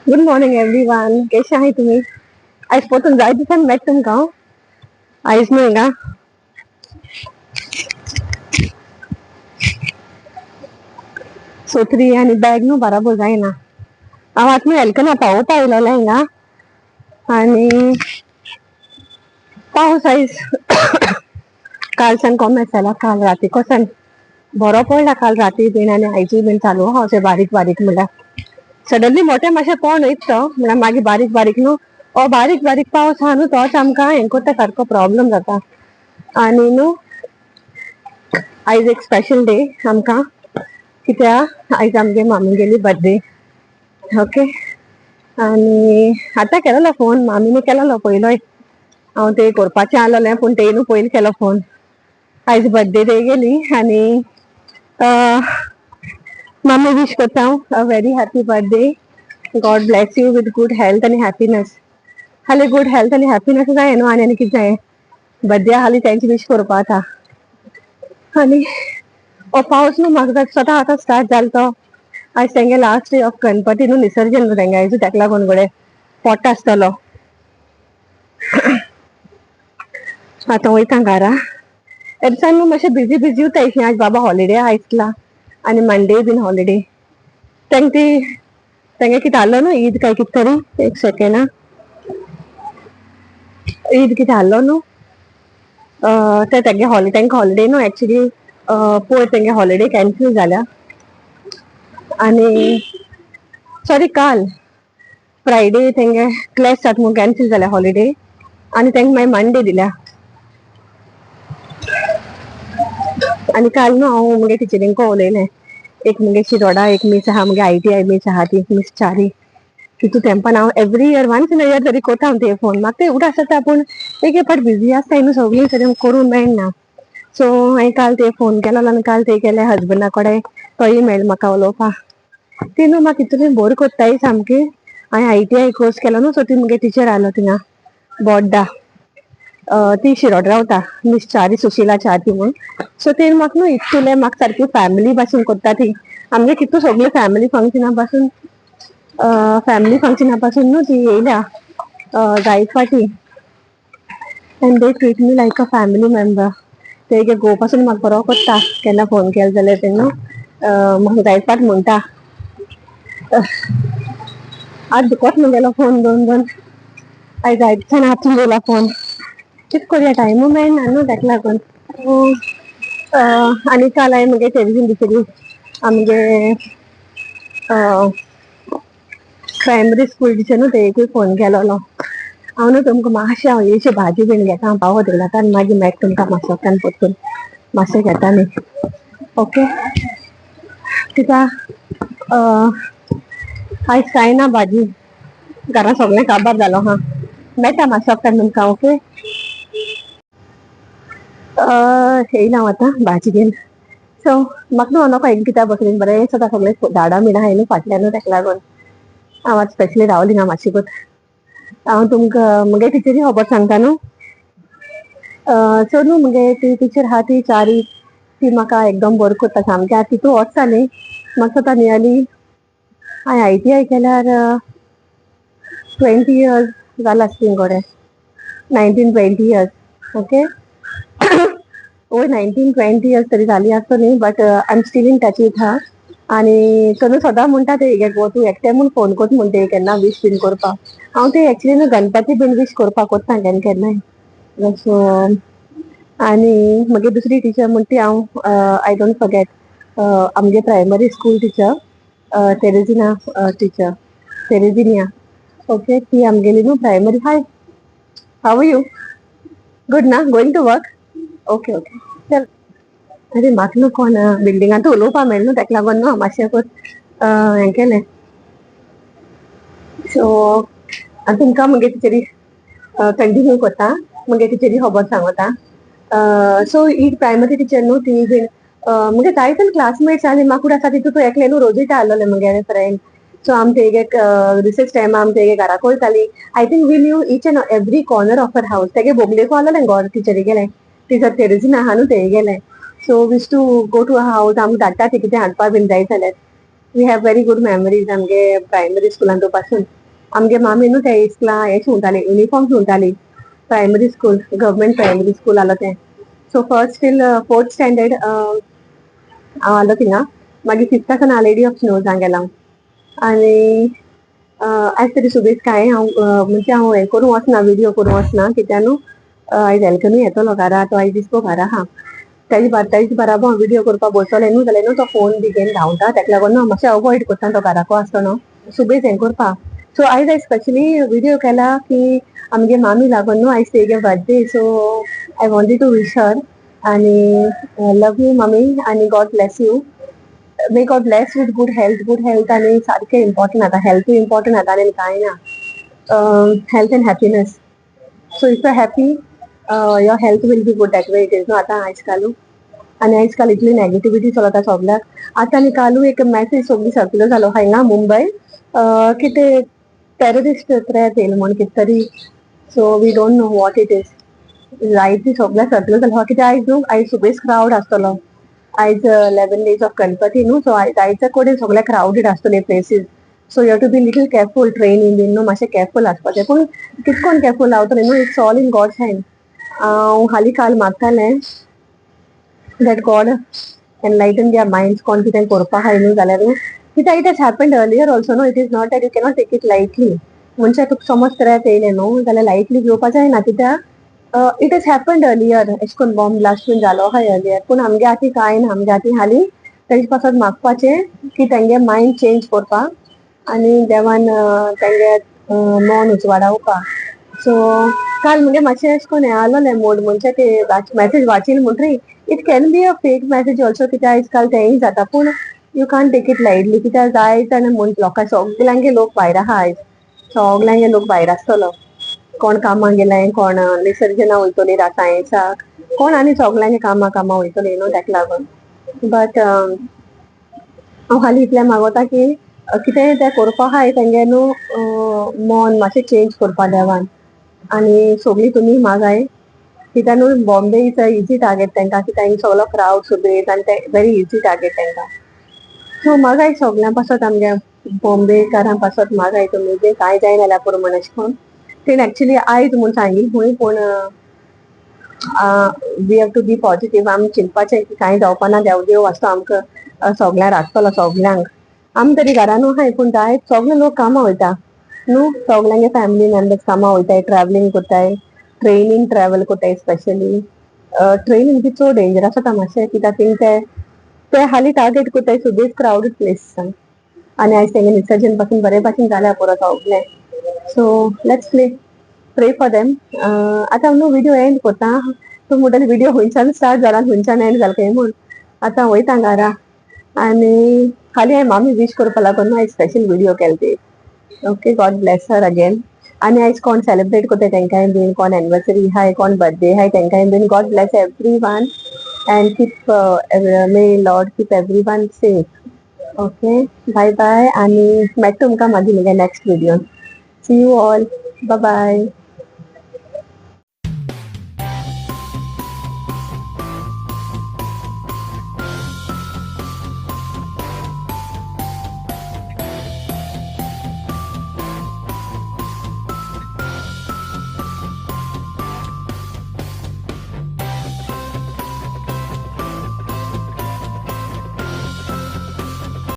Good morning everyone. कसे आहे तुम्ही? आयज परतून जाय दिसान मेळट तुमकां हांव. आयज न्हू हिंगा सोत्री आनी बॅग न्हू बराबर जायना. हांव आतां न्हू हेल्कना पावोवपा येयलोलें हिंगा आनी पावस आयज कालसान कमी जाला. काल रातीकोसान बरो पडला. काल राती बीन आनी आयजूय बीन चालू आहा अशें बारीक बारीक म्हणल्यार सडनली मोठे मातशें पडून वयता तो म्हणल्यार मागीर बारीक बारीक न्हू हो बारीक बारीक पावस आहा न्हू तोच आमकां हें कोत्ता सारको प्रॉब्लम जाता. आनी न्हू आयज एक स्पेशल डे आमकां कित्याक आयज आमगे मामीगेली बर्थडे. ओके. आनी आतां केलोलो फोन मामीन केलोलो पयलोय. हांव ते करपाचें आहलोलें पूण तेय न्हू पयलीं केलो फोन. आयज बर्थडे तेगेली आनी मामी विश कोत्ता हांव a very happy birthday. God bless you with good health आनी हॅपीनेस. खाली गुड हेल्थ आनी हॅपीनेस जाय न्हू आनी कितें जाय. बर्थडे हाली तेंची विश करपा आतां. आनी हो पावस न्हू म्हाका स्वता आतां स्टार्ट जालो तो आयज तेंगे लास्ट डे ऑफ गणपती न्हू विसर्जन न्हू तेंगे आयज तेका लागून गडे पोट्ट आसतलो. आतां वयता घारा. ह्या दिसान न्हू मातशें बिजी बिजी उरता एशी आयज बाबा हॉलिडे आहा आयजतला आनी मंडे बीन हॉलिडे. तेंगे कितें आहलो न्हू ईद काय कितें तरी. एक सेकेंड आं. ईद कितें आहलो न्हू ते तेंगे तेंका हॉलिडे न्हू एक्चुली पयर तेंगे हॉलिडे कॅन्सील जाल्या आनी सॉरी काल फ्रायडे तेंगे क्लॅश जाता म्हूण कॅन्सील जाल्या हॉलिडे आनी तेंका मागीर मंडे दिल्या. आनी काल न्हू हांव मुगे टिचरींको उलयलें. एक मुगे शिरोडा एक मीस आहा मुगे ITI मीस आहा ती मीस चारी तितू तेंपान हांव every year once in a year तरी कोता हांव ते फोन. म्हाका ते उगडास जाता पूण एक एक फावट बिजी आसताय न्हू सगळीं तरी करूंक मेळना. सो हांवें काल ते फोन केलोलो आनी काल ते गेले हजबंडा कडेन तोयी मेळ्ळो म्हाका उलोवपा. ती न्हू म्हाका इतली बोर कोत्ताय सामकी. हांवें ITI कोर्स केलो न्हू सो ती मुगे टिचर आहलो थिंगा बोड्डा. ती शिरोड रावता मीस चारी सुशिला च्या ती म्हूण. सो ती म्हाका न्हू इतुले म्हाका सारकी फॅमिली भाशेन कोत्ता ती. आमगे कितू सगळे फॅमिली फंक्शना पासून न्हू ती येयल्या जायत फाटी and they treat me like a family member. तेगे घोव पासून म्हाका बरो कोत्ता केन्ना फोन केलो जाल्यार ते न्हू म्हाका जायत फाट म्हणटा आज दुकोत मुगेलो फोन दोन दोन आयज जायत दिसान हातून येयला फोन. कित कोरया टायमू मेळना न्हू तेका लागून. आनी काल हांवें मुगे टेलिवीजन दितली आमगे प्रायमरी स्कूल टिचर न्हू तेगेकूय फोन केलोलो. हांव न्हू तुमकां मातशें हांव इल्लीशी भाजी बीन घेता हांव पावत येयला आनी मागीर मेळट तुमकां माशेंतल्यान परतून मातशें घेता न्ही. ओके. कित्या आयज कांय ना भाजी घरा सगळें काबार जालो आहा. मेळटा माशेंतल्यान तुमकां. ओके. येयला हांव आतां भाजी घेवन. सो म्हाका न्हू हांव नाका कित्याक बसलें बरें दिसता सगळें झाडां बिडां आहाय न्हू फाटल्यान न्हू तेका लागून हांव आतां स्पेशली रावली हिंगा मातशें हांव तुमकां मुगे टिचरी खबर सांगता न्हू. सो न्हू मुगे ती टिचर आहा ती चारी ती म्हाका एकदम बोर कोत्ता सामकी. आतां तितू वर्स जालीं म्हाका आतां नियरली हांवें ITI केल्यार 20 years जाला आसलीं गडे. 19-20 years. ओके. वय 19-20 years तरी जाली आसतली but I am still in touch with her. आनी तो न्हू सदां म्हणटा ते हेगे गो तूं एकटें म्हूण फोन कोत म्हूण ते केन्ना वीश बीन करपाक. हांव ते एक्चुली न्हू गणपती बीन वीश करपाक कोत्ता केन्ना केन्नाय. सो आनी म्हगे दुसरी टिचर म्हूण ती हांव आय डोंट फॉरगेट आमगे primary school teacher Terezina teacher Terezinia. Okay. ती आमगेली न्हू primary. Hi, how are you? Good ना. Going to work? Okay okay चल. अरे म्हाका न्हू कोण बिल्डिंगांतू उलोवपा मेळना न्हू तेका लागून न्हू हांव मातशें हें केलें. सो तुमकां मुगे टिचरी कंटिन्यू कोत्ता. मुगे टिचरी खबर सांगोता. सो ही प्रायमरी टिचर न्हू ती बीन मुगे जायते क्लासमेट्स आनी म्हाका आसा तितू एकले न्हू रोजिटा आहलोले मुगे फ्रेंड. सो आमी तेगे रिसेस टायमा आमी तेगे घराक वयतालीं. I think we knew each and every corner of her house. तेगे बोगलेकू आहलोलें घर टिचरीगेलें. टिचर तेरेजिना आहा न्हू तेगेलें. So used to go to house आमकां धाडटा ती कितें हाडपा बीन जाय जाल्यार. We have very good memories आमगे प्रायमरी स्कुलान तो पासून. आमगे मामी न्हू ते इस्कला हे शिवताली युनिफॉर्म शिवताली. Primary school government primary school आलो तें. So first till fourth standard हांव आलो थिंगा. मागीर फिफ्तासान हांव लेडी ऑफ स्नोजांग गेला. आनी आयज तरी सुबेज काय हांव म्हणजे हांव हें करूं वचना विडियो करूं वचना कित्याक न्हू आयज हेल्कनूय येतलो घरा तो आयज दिसपो घरा आहा. तेज बाराबो हांव विडियो करपा बसोलें न्हू जाल्यार न्हू तो फोन बी घेवन धांवता तेका लागोन न्हू मातशें अवॉयड करता तो घराको आसतो न्हू सुबेज हें करपा. सो आयज हांवें स्पेशली विडियो केला की आमगे मामी लागोन न्हू आयज तेगे birthday so I wanted to wish her आनी लव यू मम्मी आनी God bless you. May God bless with good health आनी सारकें इम्पॉर्टंट आतां हेल्थूय इम्पॉर्टंट आतां आनी कांय ना. Health and happiness. So if you happy your health will be good that way it is न्हू आतां आयज कालू. आनी आयज काल इतली नेगेटिविटी चलता सगल्याक. आतां आनी कालू एक मॅसेज सगळी सर्क्युलर जालो हांगा मुंबय कितें टेररिस्ट थ्रेट येयला म्हण कितें तरी. So we don't know what it is. जायती सगळ्या सर्क्युलर जालो कित्याक आयज न्हू आयज सुबेज क्रावड आसतलो. आयज 11 days ऑफ गणपती न्हू सो आयच्या कडेन सगळे क्रावडीड आसतले places. So you have to be little careful ट्रेनीन बीन न्हू मातशें केअरफूल आसपाचें पूण कितकोन केअरफूल रावतलें न्हू it's all in God's hand. हांव हालीं काल मागतालें that God enlighten their minds कोण कितें करपा आहाय न्हू जाल्यार कित्याक it has happened earlier also न्हू it is not that you cannot take it lightly. मनशाक तुका समज थ्रेट येयलें न्हू जाल्यार लायटली घेवपा जायना कित्याक इट हॅज हॅपन्ड अर्लियर एशे कोन्न बॉम्ब ब्लास्ट बीन जालो आहाय अर्लियर पूण आमगे आतां कांय ना आमगे आतां हालीं तेजे पासत मागपाचें की तेंगे मायंड चेंज करपा आनी देवान तेंगे मन उजवाडावपा. सो काल मुगे मातशें एशे कोन्न हें आहलोलें मूड म्हणजे ते मॅसेज वाचील म्हणटरी it can be a fake message also कित्याक आयज काल तेंय जाता पूण you can't take it lightly कित्याक जाय जाण लोकां सगल्यांगे लोक भायर आहा आयज. सगल्यांगे लोक भायर आसतलो. कोण कामाक गेलाय कोण विसर्जना वयतलीं सायन्साक कोण आनी सगल्यांगे कामा वयतलीं न्हू तेका लागोन. बट हांव हालीं इतलें मागोता की कितेंय तें करपा आहाय तेंगे न्हू मन मातशें चेंज करपा देवान. आनी सगळीं तुमी मागाय कित्याक न्हू Bombay is a easy target तेंकां कित्याक हिंग सगलो क्रावड सुबेज आनी ते वेरी इजी टार्गेट तेंकां. सो मागाय सगल्यां पासत आमगे बॉम्बेकारां पासत मागाय तुमी बी कांय जायना जाल्यार पुरो म्हण एशें कोन्न. तेणी एक्चुली आयज म्हूण सांगिल् खंय पूण we have to be positive आमी चिंतपाचें की कांय जावपाना देव आसतो आमकां सगल्यां राखतलो सगल्यांक. आमी तरी घरानू आहाय पूण जाय सगळे लोक कामा वयता न्हू सगल्यांगे फॅमिली मेंबर्स कामा वयताय ट्रॅव्हलिंग कोत्ताय ट्रेनीन ट्रॅव्हल कोत्ताय स्पेशली. ट्रेनीन बी चड डेंजरस आसा मातशें कित्याक थिंग ते हालीं टार्गेट कोत्ताय सुबेज क्रावडीड प्लेसीसान. आनी आयज तेंगे विसर्जन पासून बरे भाशेन जाल्या पुरो सगलें. सो लेट्स प्रे फॉर देम. आतां हांव न्हू विडियो एंड कोत्ता. तूं म्हणटलें विडियो खुंयच्यान स्टार्ट जाला आनी खुंयच्यान एंड जालें काय म्हूण. आतां वयता घरा आनी हालीं हांवें मामी वीश करपा लागोन न्हू आयज स्पेशल विडियो केल ती. Okay God bless her again. आनी आयज कोण सेलिब्रेट कोत्ताय तेंकाय बीन कोण एनिवर्सरी आहाय कोण बर्थडे आहाय तेंकाय बीन god bless everyone and keep may lord keep everyone safe. Okay bye bye आनी मेळटा तुमकां मागीर मुगे नेक्स्ट विडियोन. See you all bye bye.